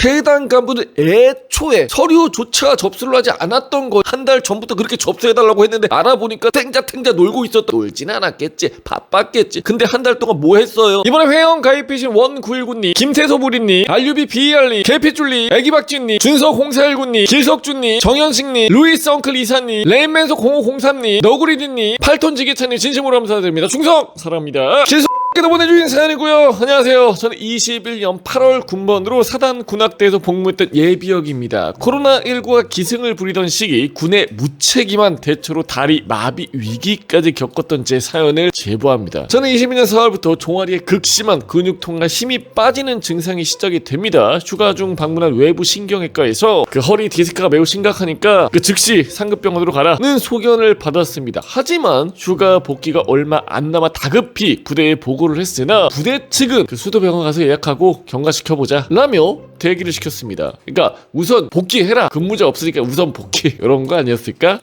해당 간부는 애초에 서류조차 접수를 하지 않았던 거. 한 달 전부터 그렇게 접수해달라고 했는데 알아보니까 탱자탱자 놀고 있었다. 놀진 않았겠지, 바빴겠지. 근데 한 달 동안 뭐 했어요? 이번에 회원 가입해주신 1919님, 김태소부리님, RUBBER님, 개피줄님, 애기박진님, 준석0419님, 길석준님, 정현식님, 루이스 엉클 이사님, 레인맨석 0503님, 너구리디님, 8톤 지게차님 진심으로 감사드립니다. 충성 사랑합니다. 길석께도 보내주신 사연이고요. 안녕하세요. 저는 21년 8월 군번으로 사단 군악대에서 복무했던 예비역입니다. 코로나19가 기승을 부리던 시기 군의 무책임한 대처로 다리 마비 위기까지 겪었던 제 사연을 제보합니다. 저는 22년 4월부터 종아리에 극심한 근육통과 힘이 빠지는 증상이 시작이 됩니다. 휴가 중 방문한 외부 신경외과에서 그 허리 디스크가 매우 심각하니까 즉시 상급병원으로 가라는 소견을 받았습니다. 하지만 휴가 복귀가 얼마 안 남아 다급히 부대에 보고를 했으나 부대 측은 그 수도병원 가서 예약하고 경과시켜보자 라며 대기를 시켰습니다. 그러니까 우선 복귀해라, 근무자 없으니까 우선 복귀, 이런 거 아니었을까?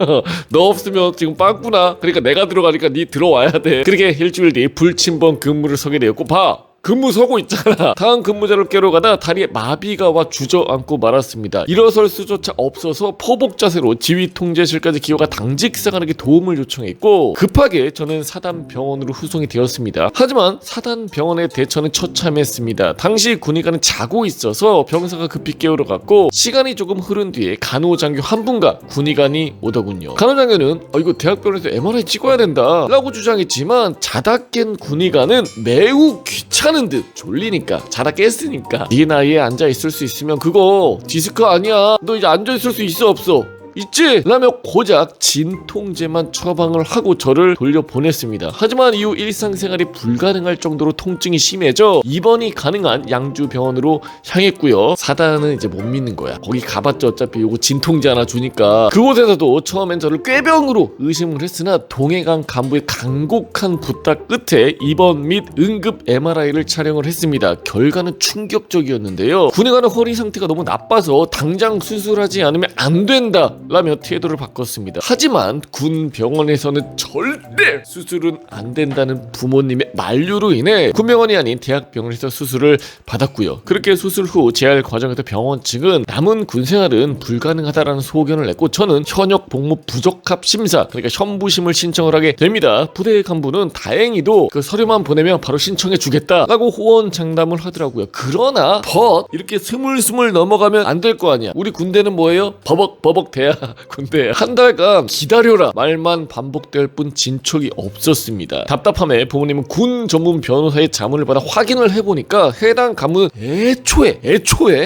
너 없으면 지금 빵꾸나, 그러니까 내가 들어가니까 니 들어와야 돼. 그렇게 일주일 뒤에 불침번 근무를 서게 되었고, 봐, 근무 서고 있잖아. 다음 근무자를 깨러 가다 다리에 마비가 와 주저앉고 말았습니다. 일어설 수조차 없어서 포복 자세로 지휘 통제실까지 기어가 당직 사관에게 도움을 요청했고, 급하게 저는 사단 병원으로 후송이 되었습니다. 하지만 사단 병원의 대처는 처참했습니다. 당시 군의관은 자고 있어서 병사가 급히 깨우러 갔고, 시간이 조금 흐른 뒤에 간호장교 한 분과 군의관이 오더군요. 간호장교는 이거 대학병원에서 MRI 찍어야 된다 라고 주장했지만, 자다 깬 군의관은 매우 귀찮은 듯 졸리니까, 자다 깼으니까 네 나이에 앉아있을 수 있으면 그거 디스크 아니야, 너 이제 앉아있을 수 있어 없어? 있지? 라며 고작 진통제만 처방을 하고 저를 돌려보냈습니다. 하지만 이후 일상생활이 불가능할 정도로 통증이 심해져 입원이 가능한 양주병원으로 향했고요. 사단은 이제 못 믿는 거야. 거기 가봤자 어차피 요거 진통제 하나 주니까. 그곳에서도 처음엔 저를 꾀병으로 의심을 했으나 동해강 간부의 간곡한 부탁 끝에 입원 및 응급 MRI를 촬영을 했습니다. 결과는 충격적이었는데요. 군의관의 허리 상태가 너무 나빠서 당장 수술하지 않으면 안 된다 라며 태도를 바꿨습니다. 하지만 군 병원에서는 절대 수술은 안 된다는 부모님의 만류로 인해 군병원이 아닌 대학병원에서 수술을 받았고요. 그렇게 수술 후 재활 과정에서 병원 측은 남은 군생활은 불가능하다라는 소견을 냈고, 저는 현역 복무 부적합 심사, 그러니까 현부심을 신청을 하게 됩니다. 부대 간부는 다행히도 그 서류만 보내면 바로 신청해 주겠다라고 호언장담을 하더라고요. 그러나 이렇게 스물스물 넘어가면 안 될 거 아니야. 우리 군대는 뭐예요? 버벅버벅 돼야 군대. 한 달간 기다려라 말만 반복될 뿐 진척이 없었습니다. 답답함에 부모님은 군 전문 변호사의 자문을 받아 확인을 해보니까 해당 간부는 애초에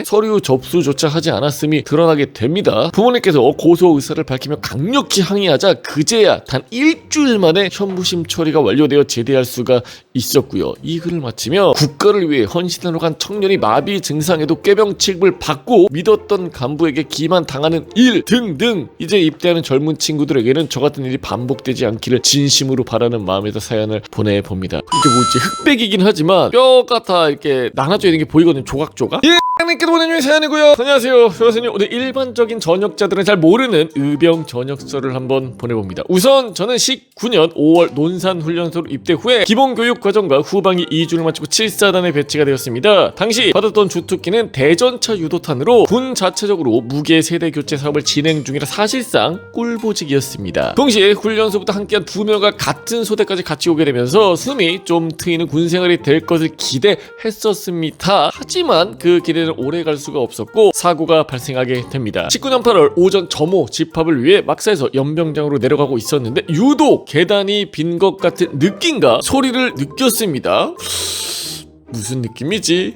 서류 접수조차 하지 않았음이 드러나게 됩니다. 부모님께서 고소 의사를 밝히며 강력히 항의하자 그제야 단 일주일 만에 현부심 처리가 완료되어 제대할 수가 있었고요. 이 글을 마치며 국가를 위해 헌신하러 간 청년이 마비 증상에도 꾀병 취급을 받고 믿었던 간부에게 기만당하는 일 등등, 이제 입대하는 젊은 친구들에게는 저 같은 일이 반복되지 않기를 진심으로 바라는 마음에서 사연을 보내봅니다. 이게 뭐지, 흑백이긴 하지만 뼈가 다 이렇게 나눠져 있는 게 보이거든요. 조각조각. 님께도 보내주신 사연이고요. 안녕하세요, 교수님. 오늘 일반적인 전역자들은 잘 모르는 의병 전역서를 한번 보내봅니다. 우선 저는 19년 5월 논산훈련소로 입대 후에 기본교육과정과 후방위 2주를 마치고 7사단에 배치가 되었습니다. 당시 받았던 주특기는 대전차 유도탄으로 군 자체적으로 무게 세대 교체 사업을 진행 중이라 사실상 꿀보직이었습니다. 동시에 훈련소부터 함께한 두 명과 같은 소대까지 같이 오게 되면서 숨이 좀 트이는 군생활이 될 것을 기대했었습니다. 하지만 그 기대는 오래 갈 수가 없었고 사고가 발생하게 됩니다. 19년 8월 오전 점호 집합을 위해 막사에서 연병장으로 내려가고 있었는데 유독 계단이 빈 것 같은 느낌과 소리를 느꼈습니다. 무슨 느낌이지?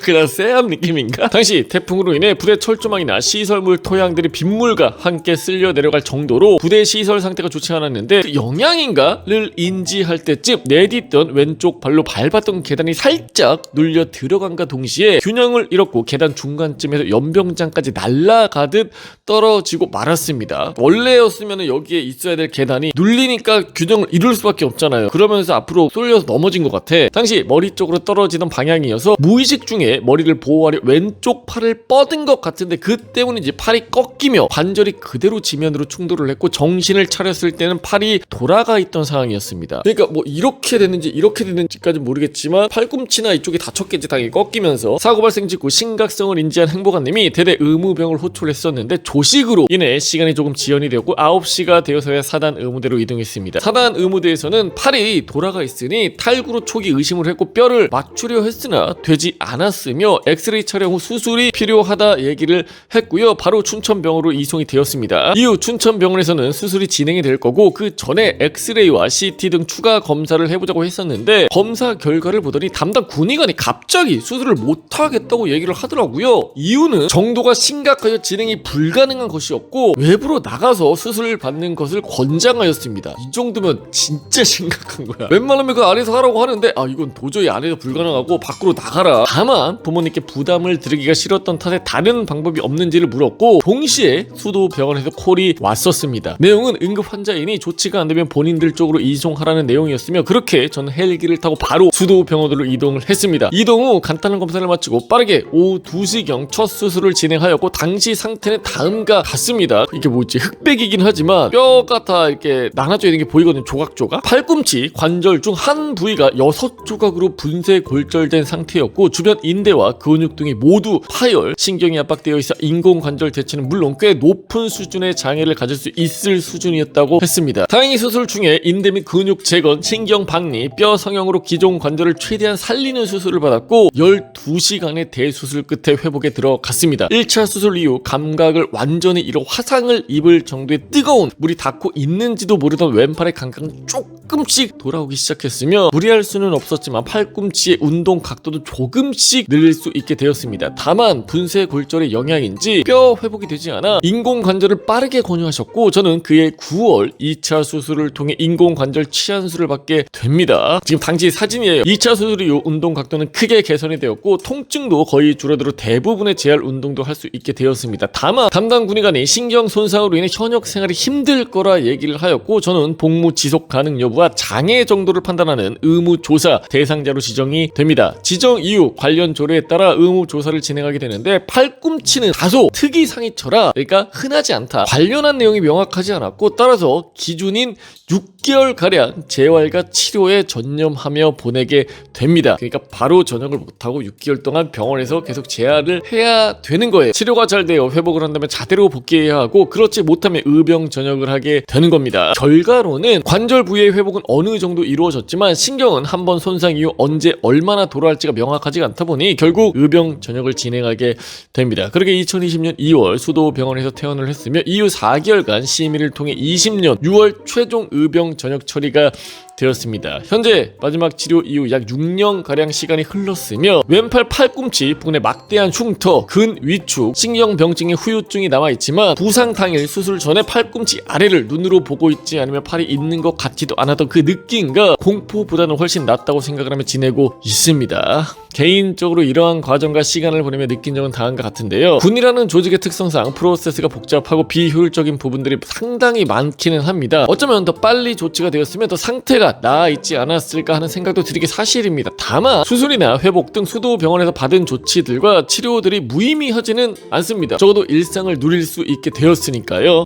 그냥 쎄한 느낌인가? 당시 태풍으로 인해 부대 철조망이나 시설물 토양들이 빗물과 함께 쓸려 내려갈 정도로 부대 시설 상태가 좋지 않았는데 그 영향인가를 인지할 때쯤 내딛던 왼쪽 발로 밟았던 계단이 살짝 눌려 들어간과 동시에 균형을 잃었고 계단 중간쯤에서 연병장까지 날아가듯 떨어지고 말았습니다. 원래였으면 여기에 있어야 될 계단이 눌리니까 균형을 잃을 수밖에 없잖아요. 그러면서 앞으로 쏠려서 넘어진 것 같아. 당시 머리 쪽으로 떨어지던 방향이어서 무의식 중에 나중에 머리를 보호하려 왼쪽 팔을 뻗은 것 같은데 그 때문인지 팔이 꺾이며 관절이 그대로 지면으로 충돌을 했고 정신을 차렸을 때는 팔이 돌아가 있던 상황이었습니다. 그러니까 뭐 이렇게 됐는지까지 모르겠지만 팔꿈치나 이쪽이 다쳤겠지. 당연히 꺾이면서 사고 발생 직후 심각성을 인지한 행보관님이 대대 의무병을 호출했었는데 조식으로 인해 시간이 조금 지연이 되었고 9시가 되어서야 사단 의무대로 이동했습니다. 사단 의무대에서는 팔이 돌아가 있으니 탈구로 초기 의심을 했고 뼈를 맞추려 했으나 되지 않았으며 엑스레이 촬영 후 수술이 필요하다 얘기를 했고요. 바로 춘천병원으로 이송이 되었습니다. 이후 춘천병원에서는 수술이 진행이 될 거고 그 전에 엑스레이와 CT 등 추가 검사를 해보자고 했었는데 검사 결과를 보더니 담당 군의관이 갑자기 수술을 못하겠다고 얘기를 하더라고요. 이유는 정도가 심각하여 진행이 불가능한 것이었고 외부로 나가서 수술을 받는 것을 권장하였습니다. 이 정도면 진짜 심각한 거야. 웬만하면 그 안에서 하라고 하는데 이건 도저히 안에서 불가능하고 밖으로 나가라. 다만 부모님께 부담을 드리기가 싫었던 탓에 다른 방법이 없는지를 물었고 동시에 수도병원에서 콜이 왔었습니다. 내용은 응급 환자이니 조치가 안 되면 본인들 쪽으로 이송하라는 내용이었으며 그렇게 저는 헬기를 타고 바로 수도병원으로 이동을 했습니다. 이동 후 간단한 검사를 마치고 빠르게 오후 2시경 첫 수술을 진행하였고 당시 상태는 다음과 같습니다. 이게 뭐지? 흑백이긴 하지만 뼈가 다 이렇게 나눠져 있는 게 보이거든요. 조각조각. 팔꿈치 관절 중 한 부위가 6조각으로 분쇄 골절된 상태였고 주변 인대와 근육 등이 모두 파열, 신경이 압박되어 있어 인공관절 대체는 물론 꽤 높은 수준의 장애를 가질 수 있을 수준이었다고 했습니다. 다행히 수술 중에 인대 및 근육 재건, 신경 박리, 뼈 성형으로 기존 관절을 최대한 살리는 수술을 받았고 12시간의 대수술 끝에 회복에 들어갔습니다. 1차 수술 이후 감각을 완전히 잃어 화상을 입을 정도의 뜨거운 물이 닿고 있는지도 모르던 왼팔의 감각은 조금씩 돌아오기 시작했으며 무리할 수는 없었지만 팔꿈치의 운동 각도도 조금씩 늘릴 수 있게 되었습니다. 다만 분쇄 골절의 영향인지 뼈 회복이 되지 않아 인공관절을 빠르게 권유하셨고 저는 그해 9월 2차 수술을 통해 인공관절 치안수를 받게 됩니다. 지금 당시 사진이에요. 2차 수술 이후 운동 각도는 크게 개선이 되었고 통증도 거의 줄어들어 대부분의 재활 운동도 할 수 있게 되었습니다. 다만 담당 군의관이 신경 손상으로 인해 현역 생활이 힘들 거라 얘기를 하였고 저는 복무 지속 가능 여부와 장애 정도를 판단하는 의무조사 대상자로 지정이 됩니다. 지정 이후 관련 조례에 따라 의무조사를 진행하게 되는데 팔꿈치는 다소 특이상이처라 그러니까 흔하지 않다. 관련한 내용이 명확하지 않았고 따라서 기준인 6개월가량 재활과 치료에 전념하며 보내게 됩니다. 그러니까 바로 전역을 못하고 6개월 동안 병원에서 계속 재활을 해야 되는 거예요. 치료가 잘 되어 회복을 한다면 자대로 복귀해야 하고 그렇지 못하면 의병 전역을 하게 되는 겁니다. 결과로는 관절 부위의 회복은 어느 정도 이루어졌지만 신경은 한번 손상 이후 언제 얼마나 돌아갈지가 명확하지 않다 보니 결국 의병 전역을 진행하게 됩니다. 그렇게 2020년 2월 수도병원에서 퇴원을 했으며 이후 4개월간 심의를 통해 20년 6월 최종 의병 전역 처리가 되었습니다. 현재 마지막 치료 이후 약 6년가량 시간이 흘렀으며 왼팔 팔꿈치 부근에 막대한 흉터, 근 위축, 신경병증의 후유증이 남아있지만 부상 당일 수술 전에 팔꿈치 아래를 눈으로 보고 있지 않으면 팔이 있는 것 같지도 않았던 그 느낌과 공포보다는 훨씬 낫다고 생각을 하며 지내고 있습니다. 개인적으로 이러한 과정과 시간을 보내며 느낀 점은 다음과 같은데요. 군이라는 조직의 특성상 프로세스가 복잡하고 비효율적인 부분들이 상당히 많기는 합니다. 어쩌면 더 빨리 조치가 되었으면 더 상태가 나아있지 않았을까 하는 생각도 드는 게 사실입니다. 다만 수술이나 회복 등 수도병원에서 받은 조치들과 치료들이 무의미하지는 않습니다. 적어도 일상을 누릴 수 있게 되었으니까요.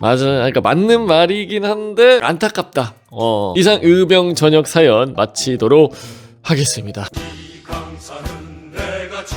맞아, 그러니까 맞는 말이긴 한데 안타깝다. 이상 의병 전역 사연 마치도록 하겠습니다. 강산은 내가 지